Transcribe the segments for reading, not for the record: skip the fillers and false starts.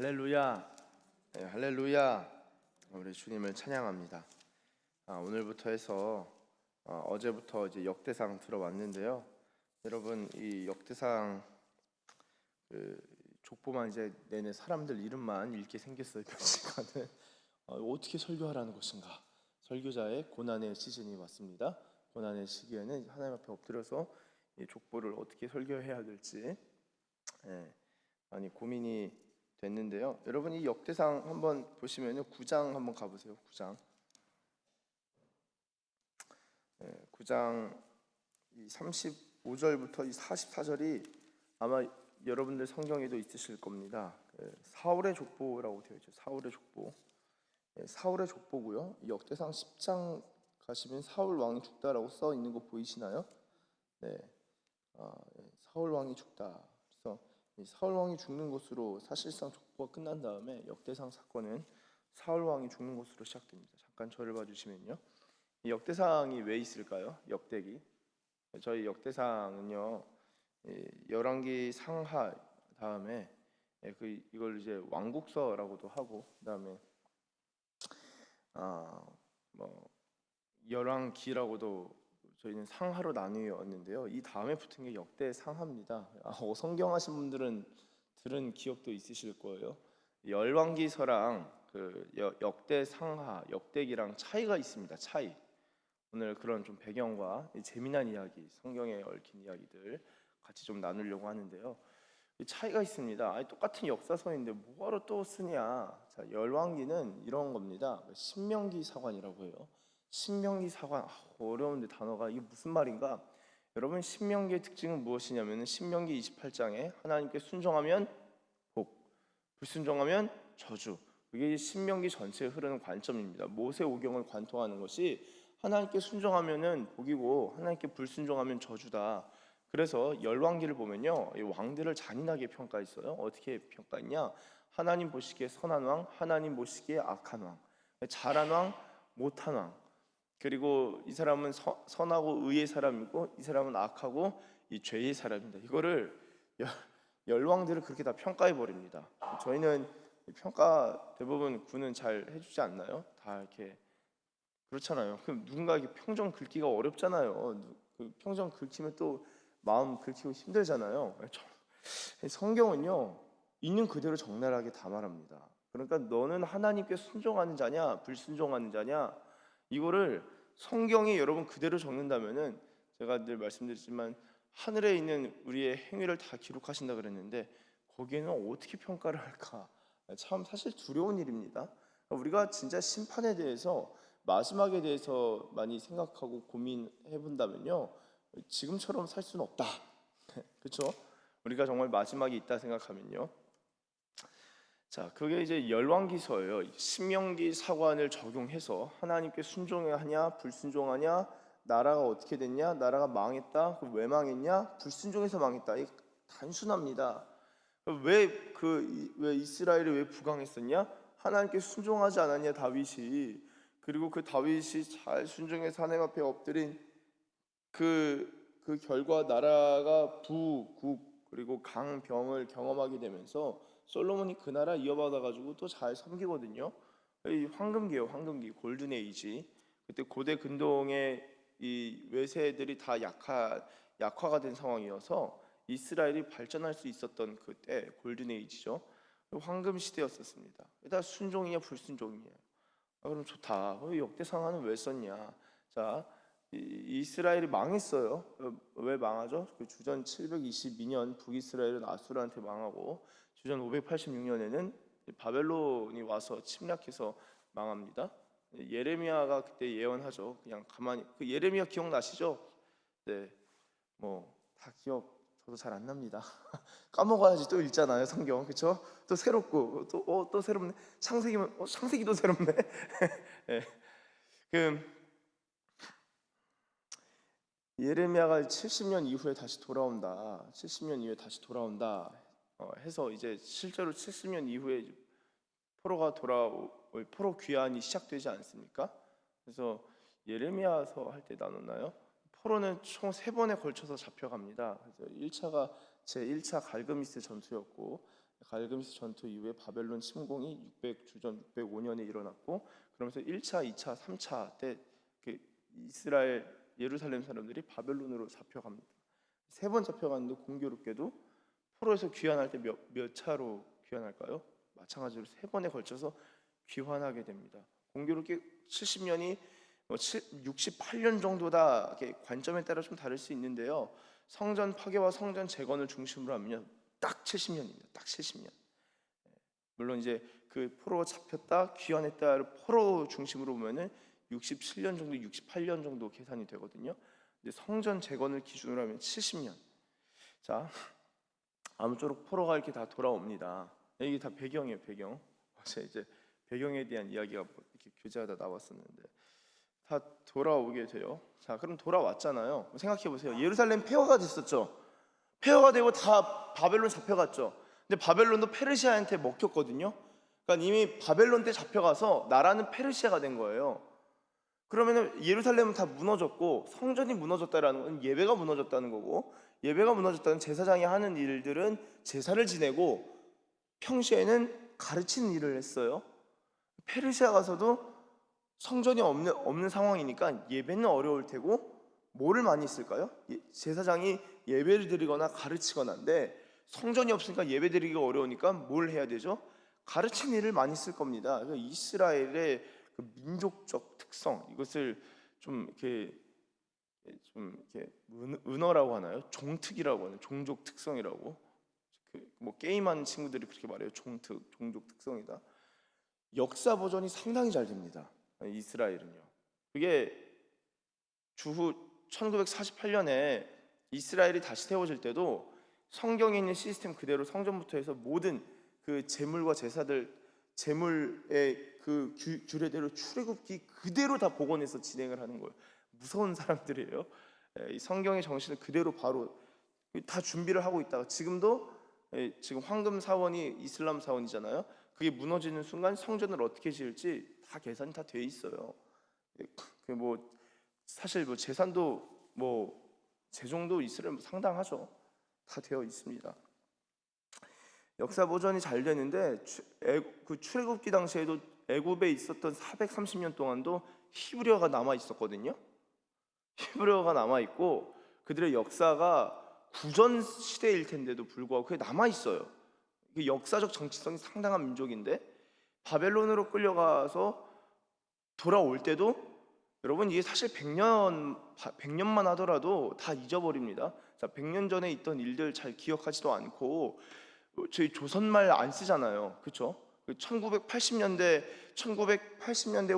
할렐루야. 네, 할렐루야. 우리 주님을 찬양합니다. 오늘부터 해서 어제부터 이제 역대상 들어왔는데요. 여러분, 이 역대상 족보만 이제 내내 사람들 이름만 읽게 생겼어요. 몇 시간은. 어떻게 설교하라는 것인가? 설교자의 고난의 시즌이 왔습니다. 고난의 시기에는 하나님 앞에 엎드려서 이 족보를 어떻게 설교해야 될지 많이 고민이 됐는데요. 여러분, 이 역대상 한번 보시면요, 9장 한번 가보세요. 9장. 9장 이 35절부터 이 44절이 아마 여러분들 성경에도 있으실 겁니다. 사울의 족보라고 되어 있죠. 사울의 족보. 사울의 족보고요. 역대상 10장 가시면 사울 왕이 죽다라고 써 있는 거 보이시나요? 네. 사울 왕이 죽다. 그래서 이 사울 왕이 죽는 것으로 사실상 족보가 끝난 다음에 역대상 사건은 사울 왕이 죽는 것으로 시작됩니다. 잠깐 저를 봐주시면요. 이 역대상이 왜 있을까요? 역대기. 저희 역대상은요, 열왕기 상하 다음에 이걸 이제 왕국서라고도 하고, 그다음에 열왕기라고도 저희는 상하로 나뉘었는데요. 이 다음에 붙은 게 역대상하입니다. 성경 하신 분들은 들은 기억도 있으실 거예요. 열왕기서랑 역대상하, 역대기랑 차이가 있습니다. 차이. 오늘 그런 좀 배경과 재미난 이야기, 성경에 얽힌 이야기들 같이 좀 나누려고 하는데요. 차이가 있습니다. 똑같은 역사서인데 뭐하러 또 쓰냐? 자, 열왕기는 이런 겁니다. 신명기 사관이라고 해요. 신명기 사관, 어려운데 단어가 이게 무슨 말인가? 여러분, 신명기의 특징은 무엇이냐면 신명기 28장에 하나님께 순종하면 복, 불순종하면 저주. 이게 신명기 전체에 흐르는 관점입니다. 모세 오경을 관통하는 것이 하나님께 순종하면은 복이고 하나님께 불순종하면 저주다. 그래서 열왕기를 보면요, 이 왕들을 잔인하게 평가했어요. 어떻게 평가했냐? 하나님 보시기에 선한 왕, 하나님 보시기에 악한 왕, 잘한 왕, 못한 왕. 그리고 이 사람은 선하고 의의 사람이고 이 사람은 악하고 이 죄의 사람입니다. 이거를 열왕들을 그렇게 다 평가해 버립니다. 저희는 평가 대부분 군은 잘 해주지 않나요? 다 이렇게 그렇잖아요. 그럼 누군가에게 평정 긁기가 어렵잖아요. 그 평정 긁히면 또 마음 긁히고 힘들잖아요. 성경은요, 있는 그대로 적나라하게 다 말합니다. 그러니까 너는 하나님께 순종하는 자냐 불순종하는 자냐, 이거를 성경이 여러분 그대로 적는다면은, 제가 늘 말씀드리지만 하늘에 있는 우리의 행위를 다 기록하신다 그랬는데 거기에는 어떻게 평가를 할까? 참 사실 두려운 일입니다. 우리가 진짜 심판에 대해서, 마지막에 대해서 많이 생각하고 고민해 본다면요, 지금처럼 살 수는 없다. 그렇죠? 우리가 정말 마지막이 있다 생각하면요. 자, 그게 이제 열왕기서예요. 신명기 사관을 적용해서 하나님께 순종하냐 불순종하냐, 나라가 어떻게 됐냐, 나라가 망했다, 왜 망했냐, 불순종해서 망했다. 이게 단순합니다. 왜 이스라엘이 왜 부강했었냐? 하나님께 순종하지 않았냐 다윗이. 그리고 그 다윗이 잘 순종해서 하나님 앞에 엎드린 그 결과 나라가 부국 그리고 강병을 경험하게 되면서 솔로몬이 그 나라 이어받아 가지고 또 잘 섬기거든요. 이 황금기예요. 황금기, 골든 에이지. 그때 고대 근동의 이 외세들이 다 약화가 된 상황이어서 이스라엘이 발전할 수 있었던 그때 골든 에이지죠. 황금 시대였었습니다. 일단 순종이냐 불순종이냐. 그럼 좋다. 역대상하는 왜 썼냐? 자, 이스라엘이 망했어요. 왜 망하죠? 주전 722년 북이스라엘은 아수르한테 망하고 주전 586년에는 바벨론이 와서 침략해서 망합니다. 예레미야가 그때 예언하죠. 그냥 가만히, 그 예레미야 기억나시죠? 네, 뭐 다 저도 잘 안 납니다. 까먹어야지 또 읽잖아요, 성경. 그렇죠? 또 새롭고 또 새롭네. 창세기도 새롭네. 네. 예레미야가 70년 이후에 다시 돌아온다. 70년 이후에 다시 돌아온다. 해서 이제 실제로 70년 이후에 포로 귀환이 시작되지 않습니까? 그래서 예레미야서 할 때 나눴나요? 포로는 총 3번에 걸쳐서 잡혀갑니다. 그래서 1차가 제1차 갈그미스 전투였고, 갈그미스 전투 이후에 바벨론 침공이 600 주전 605년에 일어났고, 그러면서 1차, 2차, 3차 때 그 이스라엘 예루살렘 사람들이 바벨론으로 잡혀갑니다. 세 번 잡혀갔는데 공교롭게도 포로에서 귀환할 때 몇 차로 귀환할까요? 마찬가지로 세 번에 걸쳐서 귀환하게 됩니다. 공교롭게 70년이 68년 정도다. 관점에 따라 좀 다를 수 있는데요. 성전 파괴와 성전 재건을 중심으로 하면 딱 70년입니다. 딱 70년. 물론 이제 그 포로 잡혔다 귀환했다를 포로 중심으로 보면은 67년 정도, 68년 정도 계산이 되거든요. 근데 성전 재건을 기준으로 하면 70년. 자, 아무쪼록 포로가 이렇게 다 돌아옵니다. 이게 다 배경이에요, 배경. 제가 이제 배경에 대한 이야기가 이렇게 교재하다 나왔었는데 다 돌아오게 돼요. 자, 그럼 돌아왔잖아요. 생각해 보세요. 예루살렘 폐허가 됐었죠. 폐허가 되고 다 바벨론 잡혀갔죠. 근데 바벨론도 페르시아한테 먹혔거든요. 그러니까 이미 바벨론 때 잡혀가서 나라는 페르시아가 된 거예요. 그러면은 예루살렘은 다 무너졌고 성전이 무너졌다라는 건 예배가 무너졌다는 거고, 예배가 무너졌다는 제사장이 하는 일들은 제사를 지내고 평시에는 가르치는 일을 했어요. 페르시아 가서도 성전이 없는 상황이니까 예배는 어려울 테고 뭐를 많이 했을까요? 제사장이 예배를 드리거나 가르치거나인데 성전이 없으니까 예배 드리기가 어려우니까 뭘 해야 되죠? 가르치는 일을 많이 쓸 겁니다. 그래서 이스라엘의 그 민족적 특성, 이것을 좀 이렇게 은어라고 하나요? 종특이라고 하나요? 종족 특성이라고. 뭐 게임하는 친구들이 그렇게 말해요. 종족 특성이다. 역사 버전이 상당히 잘 됩니다. 이스라엘은요. 그게 주후 1948년에 이스라엘이 다시 세워질 때도 성경에 있는 시스템 그대로 성전부터 해서 모든 그 제물과 제사들, 제물의 그 규례대로 출애굽기 그대로 다 복원해서 진행을 하는 거예요. 무서운 사람들이에요. 이 성경의 정신을 그대로 바로 다 준비를 하고 있다가 지금도 지금 황금 사원이 이슬람 사원이잖아요. 그게 무너지는 순간 성전을 어떻게 지을지 다 계산이 다 돼 있어요. 뭐 사실 뭐 재산도 뭐 재정도 이스라엘 상당하죠. 다 되어 있습니다. 역사 보존이 잘 되는데 그 출애굽기 당시에도 애굽에 있었던 430년 동안도 히브리어가 남아 있었거든요. 히브리어가 남아 있고 그들의 역사가 구전 시대일 텐데도 불구하고 그게 남아 있어요. 이게 역사적 정치성이 상당한 민족인데 바벨론으로 끌려가서 돌아올 때도 여러분 이게 사실 100년만 하더라도 다 잊어버립니다. 자, 100년 전에 있던 일들 잘 기억하지도 않고 저희 조선말 안 쓰잖아요. 그렇죠? 1980년대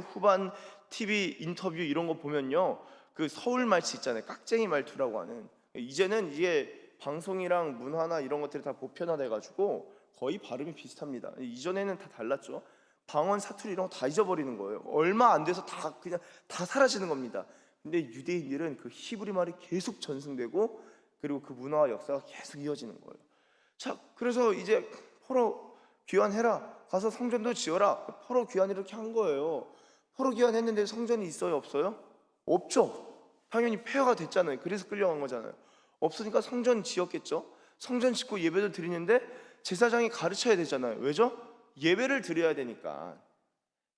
후반 TV 인터뷰 이런 거 보면요. 그 서울 말치 있잖아요. 깍쟁이 말투라고 하는. 이제는 이게 방송이랑 문화나 이런 것들이 다 보편화돼 가지고 거의 발음이 비슷합니다. 이전에는 다 달랐죠. 방언, 사투리 이런 거 다 잊어버리는 거예요. 얼마 안 돼서 다 그냥 다 사라지는 겁니다. 근데 유대인들은 그 히브리 말이 계속 전승되고 그리고 그 문화와 역사가 계속 이어지는 거예요. 자, 그래서 이제 포로 귀환해라. 가서 성전도 지어라. 포로 귀환 이렇게 한 거예요. 포로 귀환했는데 성전이 있어요, 없어요? 없죠. 당연히 폐허가 됐잖아요. 그래서 끌려간 거잖아요. 없으니까 성전 지었겠죠. 성전 짓고 예배도 드리는데 제사장이 가르쳐야 되잖아요. 왜죠? 예배를 드려야 되니까.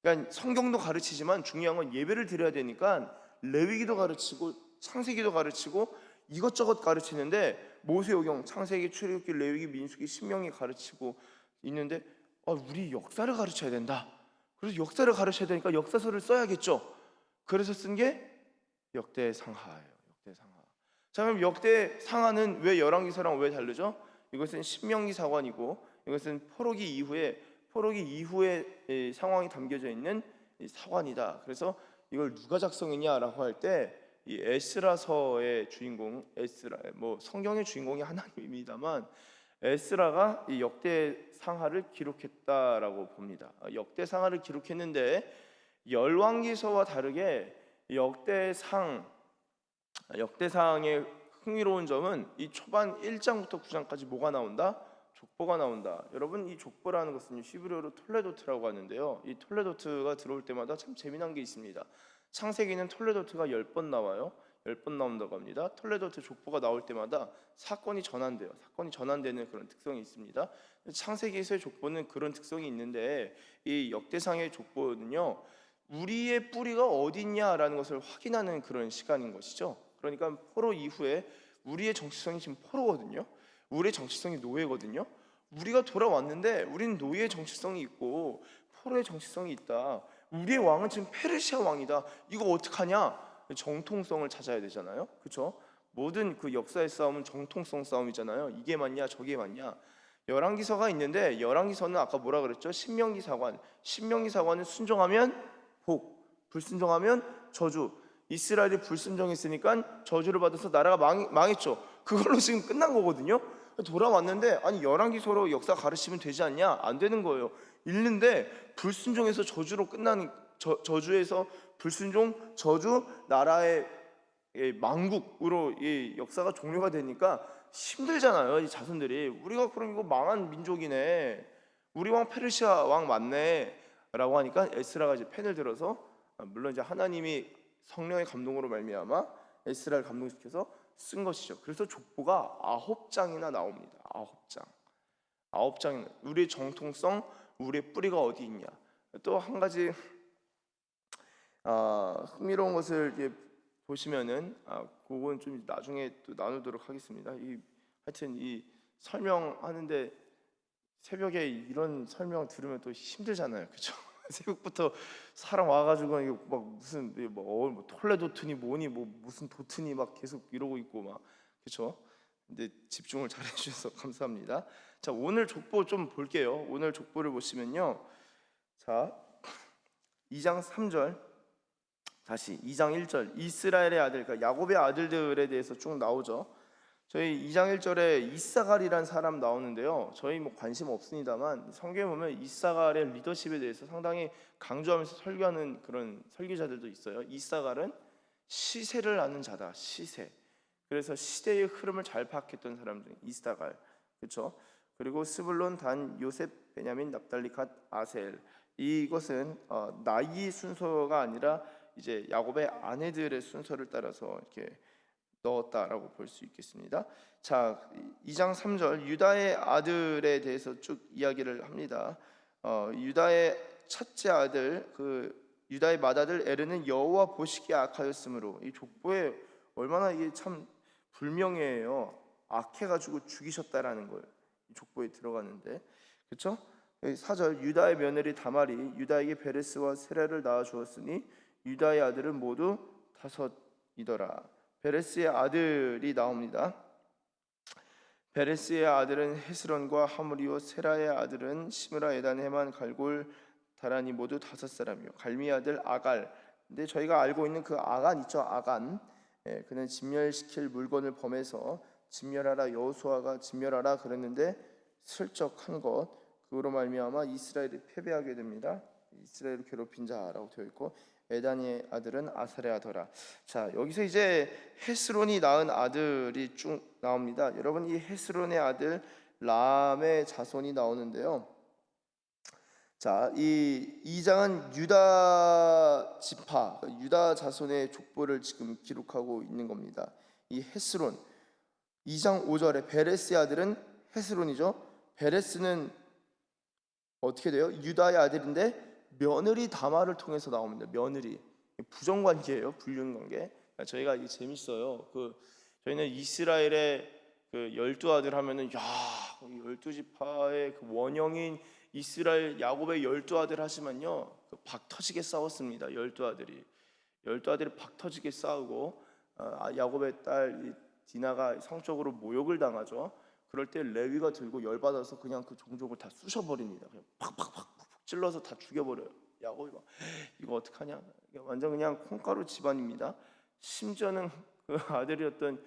그러니까 성경도 가르치지만 중요한 건 예배를 드려야 되니까 레위기도 가르치고 창세기도 가르치고 이것저것 가르치는데 모세오경, 창세기, 출애굽기, 레위기, 민수기, 신명기 가르치고 있는데 우리 역사를 가르쳐야 된다. 그래서 역사를 가르쳐야 되니까 역사서를 써야겠죠. 그래서 쓴 게 역대상하예요. 역대상하. 자, 그럼 역대상하는 왜 열왕기서랑 왜 다르죠? 이것은 신명기 사관이고 이것은 포로기 이후의 상황이 담겨져 있는 사관이다. 그래서 이걸 누가 작성했냐라고 할 때 이 에스라서의 주인공, 에스라, 뭐 성경의 주인공이 하나님입니다만 에스라가 이 역대상하를 기록했다라고 봅니다. 역대상하를 기록했는데 열왕기서와 다르게 역대상의 흥미로운 점은 이 초반 1장부터 9장까지 뭐가 나온다? 족보가 나온다. 여러분, 이 족보라는 것은 히브리어로 톨레도트라고 하는데요. 이 톨레도트가 들어올 때마다 참 재미난 게 있습니다. 창세기는 톨레도트가 10번 나와요. 10번 나온다고 합니다. 톨레도트 족보가 나올 때마다 사건이 전환돼요. 사건이 전환되는 그런 특성이 있습니다. 창세기에서의 족보는 그런 특성이 있는데 이 역대상의 족보는요, 우리의 뿌리가 어디 있냐라는 것을 확인하는 그런 시간인 것이죠. 그러니까 포로 이후에 우리의 정체성이 지금 포로거든요. 우리의 정체성이 노예거든요. 우리가 돌아왔는데 우리는 노예의 정체성이 있고 포로의 정체성이 있다. 우리의 왕은 지금 페르시아 왕이다. 이거 어떡하냐? 정통성을 찾아야 되잖아요. 그렇죠? 모든 그 역사의 싸움은 정통성 싸움이잖아요. 이게 맞냐 저게 맞냐. 열왕기서가 있는데 열왕기서는 아까 뭐라 그랬죠? 신명기사관. 신명기사관은 순종하면 복, 불순종하면 저주. 이스라엘이 불순종했으니까 저주를 받아서 나라가 망했죠. 그걸로 지금 끝난 거거든요. 돌아왔는데 아니 열왕기서로 역사 가르치면 되지 않냐? 안 되는 거예요. 읽는데 불순종에서 저주로 끝나는 저주에서 불순종, 저주, 나라의 망국으로 이 역사가 종료가 되니까 힘들잖아요. 이 자손들이 우리가 그럼 이거 망한 민족이네. 우리 왕 페르시아 왕 맞네라고 하니까 에스라가 이제 펜을 들어서 물론 이제 하나님이 성령의 감동으로 말미암아 에스라를 감동시켜서 쓴 것이죠. 그래서 족보가 9장이나 나옵니다. 9장. 9장. 우리의 정통성, 우리의 뿌리가 어디 있냐. 또 한 가지 흥미로운 것을 보시면은 그건 좀 나중에 또 나누도록 하겠습니다. 하여튼 이 설명하는데 새벽에 이런 설명 들으면 또 힘들잖아요, 그렇죠? 새벽부터 사람 와가지고 이게 막 무슨 뭐 톨레도트니 뭐니 뭐 무슨 도트니 막 계속 이러고 있고 막 그렇죠? 근데 집중을 잘 해주셔서 감사합니다. 자, 오늘 족보 좀 볼게요. 오늘 족보를 보시면요, 자 2장 3절 다시 2장 1절 이스라엘의 아들, 그러니까 야곱의 아들들에 대해서 쭉 나오죠. 저희 2장 1절에 이사갈이란 사람 나오는데요. 저희 뭐 관심 없습니다만 성경에 보면 이사갈의 리더십에 대해서 상당히 강조하면서 설교하는 그런 설교자들도 있어요. 이사갈은 시세를 아는 자다. 시세. 그래서 시대의 흐름을 잘 파악했던 사람 중 이사갈. 그렇죠? 그리고 스불론, 단, 요셉, 베냐민, 납달리, 갓, 아셀. 이것은 나이 순서가 아니라 이제 야곱의 아내들의 순서를 따라서 이렇게 넣었다라고 볼 수 있겠습니다. 자, 2장 3절 유다의 아들에 대해서 쭉 이야기를 합니다. 유다의 첫째 아들, 유다의 맏아들 에르는 여호와 보시기에 악하였으므로, 이 족보에 얼마나 이게 참 불명예해요. 악해가지고 죽이셨다라는 걸 이 족보에 들어가는데, 그렇죠? 4절 유다의 며느리 다말이 유다에게 베레스와 세라를 낳아 주었으니 유다의 아들은 모두 5이더라. 베레스의 아들이 나옵니다. 베레스의 아들은 헤스론과 하므리요, 세라의 아들은 시므라, 에단, 헤만, 갈골, 다라니 모두 5사람이요. 갈미의 아들 아갈. 근데 저희가 알고 있는 그 아간 있죠, 아간. 그는 진멸시킬 물건을 범해서 진멸하라, 여호수아가 진멸하라 그랬는데 슬쩍 한 것, 그로 말미암아 이스라엘이 패배하게 됩니다. 이스라엘을 괴롭힌 자라고 되어 있고, 에단의 아들은 아사레아더라. 자, 여기서 이제 헤스론이 낳은 아들이 쭉 나옵니다. 여러분, 이 헤스론의 아들 람의 자손이 나오는데요. 자, 이 2장은 유다 지파, 유다 자손의 족보를 지금 기록하고 있는 겁니다. 이 헤스론 2장 5절에 베레스의 아들은 헤스론이죠. 베레스는 어떻게 돼요? 유다의 아들인데 며느리 다말을 통해서 나옵니다. 며느리, 부정관계예요. 불륜관계. 저희가 이게 재밌어요. 저희는 이스라엘의 12아들 하면은 야, 12지파의 그 원형인 이스라엘 야곱의 12아들 하시면요, 박 터지게 싸웠습니다. 12아들이 박 터지게 싸우고, 야곱의 딸 디나가 성적으로 모욕을 당하죠. 그럴 때 레위가 들고 열받아서 그냥 그 종족을 다 쑤셔버립니다. 그냥 팍팍팍 찔러서 다 죽여버려요. 야곱이 막 이거 어떡하냐? 완전 그냥 콩가루 집안입니다. 심지어는 그 아들이었던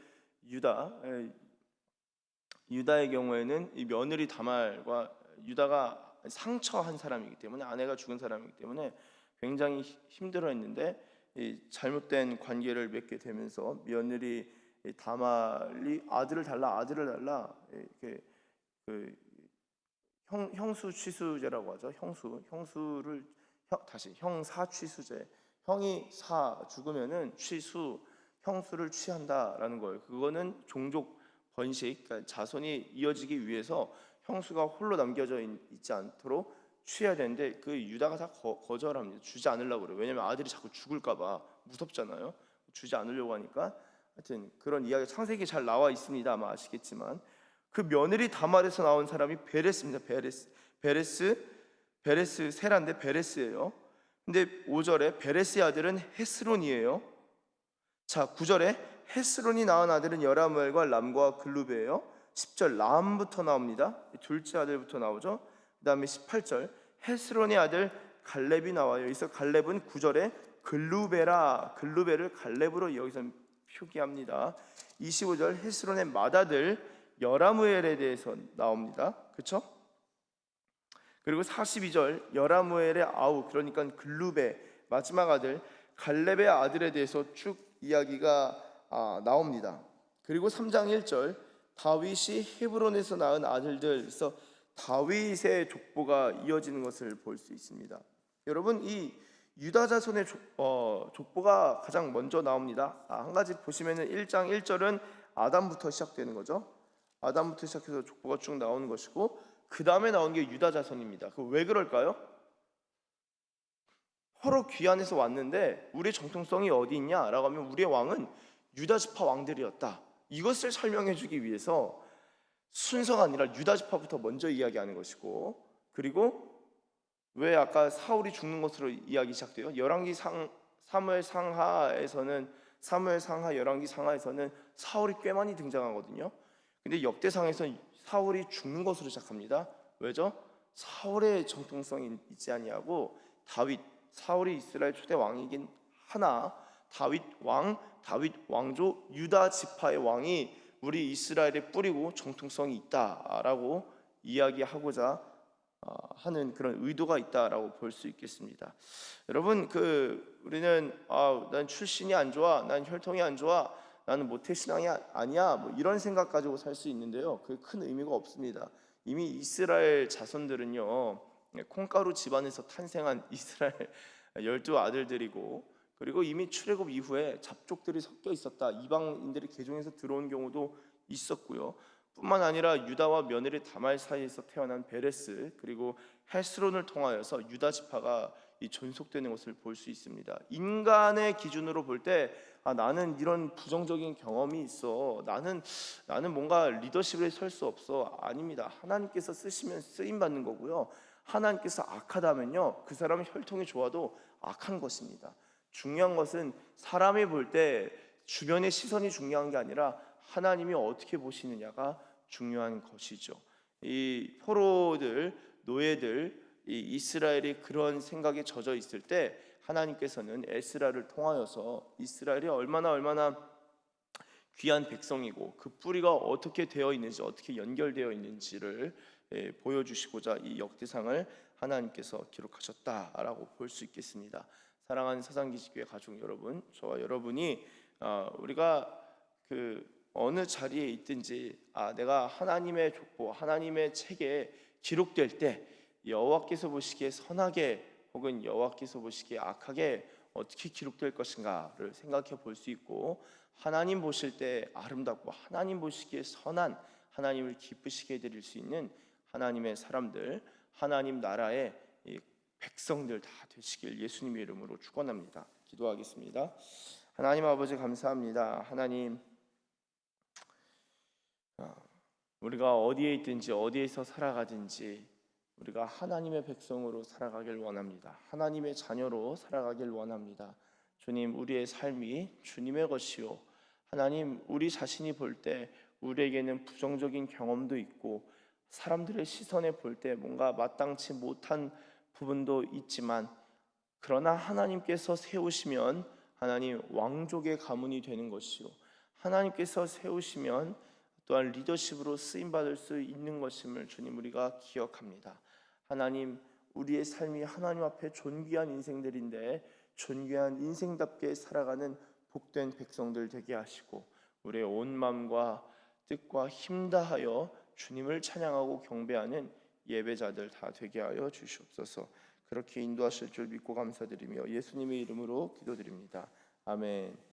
유다의 경우에는 이 며느리 다말과 유다가 상처한 사람이기 때문에, 아내가 죽은 사람이기 때문에 굉장히 힘들어했는데, 이 잘못된 관계를 맺게 되면서 며느리 다말이 아들을 달라 이렇게 형수 취수제라고 하죠. 형수를 다시 형사 취수제. 형이 사 죽으면은 취수, 형수를 취한다라는 거예요. 그거는 종족 번식, 그러니까 자손이 이어지기 위해서 형수가 홀로 남겨져 있지 않도록 취해야 되는데 그 유다가 다 거절합니다. 주지 않으려고 그래요. 왜냐하면 아들이 자꾸 죽을까봐 무섭잖아요. 주지 않으려고 하니까. 하여튼 그런 이야기 창세기에 잘 나와 있습니다. 아마 아시겠지만 그 며느리 다말에서 나온 사람이 베레스입니다. 베레스 세란데 베레스예요. 근데 5절에 베레스의 아들은 헤스론이에요. 자, 9절에 헤스론이 낳은 아들은 여라무엘과 람과 글루베예요. 10절 람부터 나옵니다. 둘째 아들부터 나오죠. 그 다음에 18절 헤스론의 아들 갈렙이 나와요. 여기서 갈렙은 9절에 글루베를 갈렙으로 여기서 표기합니다. 25절 헤스론의 맏아들 여라무엘에 대해서 나옵니다. 그렇죠? 그리고 42절 여라무엘의 아우, 그러니까 글루베 마지막 아들 갈렙의 아들에 대해서 쭉 이야기가 나옵니다. 그리고 3장 1절 다윗이 헤브론에서 낳은 아들들, 그래서 다윗의 족보가 이어지는 것을 볼 수 있습니다. 여러분, 이 유다 자손의 족보가 가장 먼저 나옵니다. 한 가지 보시면은 1장 1절은 아담부터 시작되는 거죠. 아담부터 시작해서 족보가 쭉 나오는 것이고 그 다음에 나온 게 유다 자손입니다. 그 왜 그럴까요? 서로 귀환해서 왔는데 우리의 정통성이 어디 있냐라고 하면 우리의 왕은 유다 지파 왕들이었다. 이것을 설명해 주기 위해서 순서가 아니라 유다 지파부터 먼저 이야기하는 것이고, 그리고 왜 아까 사울이 죽는 것으로 이야기 시작돼요? 사무엘 상하 열왕기 상하에서는 사울이 꽤 많이 등장하거든요. 근데 역대상에서는 사울이 죽는 것으로 시작합니다. 왜죠? 사울의 정통성이 있지 아니하고 사울이 이스라엘 초대 왕이긴 하나 다윗 왕조 유다 지파의 왕이 우리 이스라엘에 뿌리고 정통성이 있다라고 이야기하고자 하는 그런 의도가 있다라고 볼 수 있겠습니다. 여러분, 우리는 난 출신이 안 좋아, 난 혈통이 안 좋아, 나는 모태신앙이 아니야, 뭐 이런 생각 가지고 살 수 있는데요, 그게 큰 의미가 없습니다. 이미 이스라엘 자손들은요, 콩가루 집안에서 탄생한 이스라엘 12아들들이고, 그리고 이미 출애굽 이후에 잡족들이 섞여 있었다. 이방인들이 개종해서 들어온 경우도 있었고요. 뿐만 아니라 유다와 며느리 다말 사이에서 태어난 베레스, 그리고 헤스론을 통하여서 유다 지파가 존속되는 것을 볼 수 있습니다. 인간의 기준으로 볼 때 나는 이런 부정적인 경험이 있어, 나는 뭔가 리더십에 설 수 없어. 아닙니다. 하나님께서 쓰시면 쓰임 받는 거고요. 하나님께서 악하다면요, 그 사람의 혈통이 좋아도 악한 것입니다. 중요한 것은 사람이 볼 때 주변의 시선이 중요한 게 아니라 하나님이 어떻게 보시느냐가 중요한 것이죠. 이 포로들, 노예들, 이 이스라엘이 그런 생각에 젖어 있을 때 하나님께서는 에스라를 통하여서 이스라엘이 얼마나 귀한 백성이고 그 뿌리가 어떻게 되어 있는지, 어떻게 연결되어 있는지를 보여주시고자 이 역대상을 하나님께서 기록하셨다라고 볼 수 있겠습니다. 사랑하는 사상기지교회 가족 여러분, 저와 여러분이 우리가 어느 자리에 있든지 내가 하나님의 족보, 하나님의 책에 기록될 때 여호와께서 보시기에 선하게 혹은 여호와께서 보시기에 악하게 어떻게 기록될 것인가를 생각해 볼 수 있고, 하나님 보실 때 아름답고 하나님 보시기에 선한, 하나님을 기쁘시게 해드릴 수 있는 하나님의 사람들, 하나님 나라의 백성들 다 되시길 예수님의 이름으로 축원합니다. 기도하겠습니다. 하나님 아버지 감사합니다. 하나님, 우리가 어디에 있든지 어디에서 살아가든지 우리가 하나님의 백성으로 살아가길 원합니다. 하나님의 자녀로 살아가길 원합니다. 주님, 우리의 삶이 주님의 것이요, 하나님, 우리 자신이 볼 때 우리에게는 부정적인 경험도 있고 사람들의 시선에 볼 때 뭔가 마땅치 못한 부분도 있지만, 그러나 하나님께서 세우시면 하나님 왕족의 가문이 되는 것이요, 하나님께서 세우시면 또한 리더십으로 쓰임받을 수 있는 것임을 주님 우리가 기억합니다. 하나님, 우리의 삶이 하나님 앞에 존귀한 인생들인데 존귀한 인생답게 살아가는 복된 백성들 되게 하시고 우리의 온 마음과 뜻과 힘 다하여 주님을 찬양하고 경배하는 예배자들 다 되게 하여 주시옵소서. 그렇게 인도하실 줄 믿고 감사드리며 예수님의 이름으로 기도드립니다. 아멘.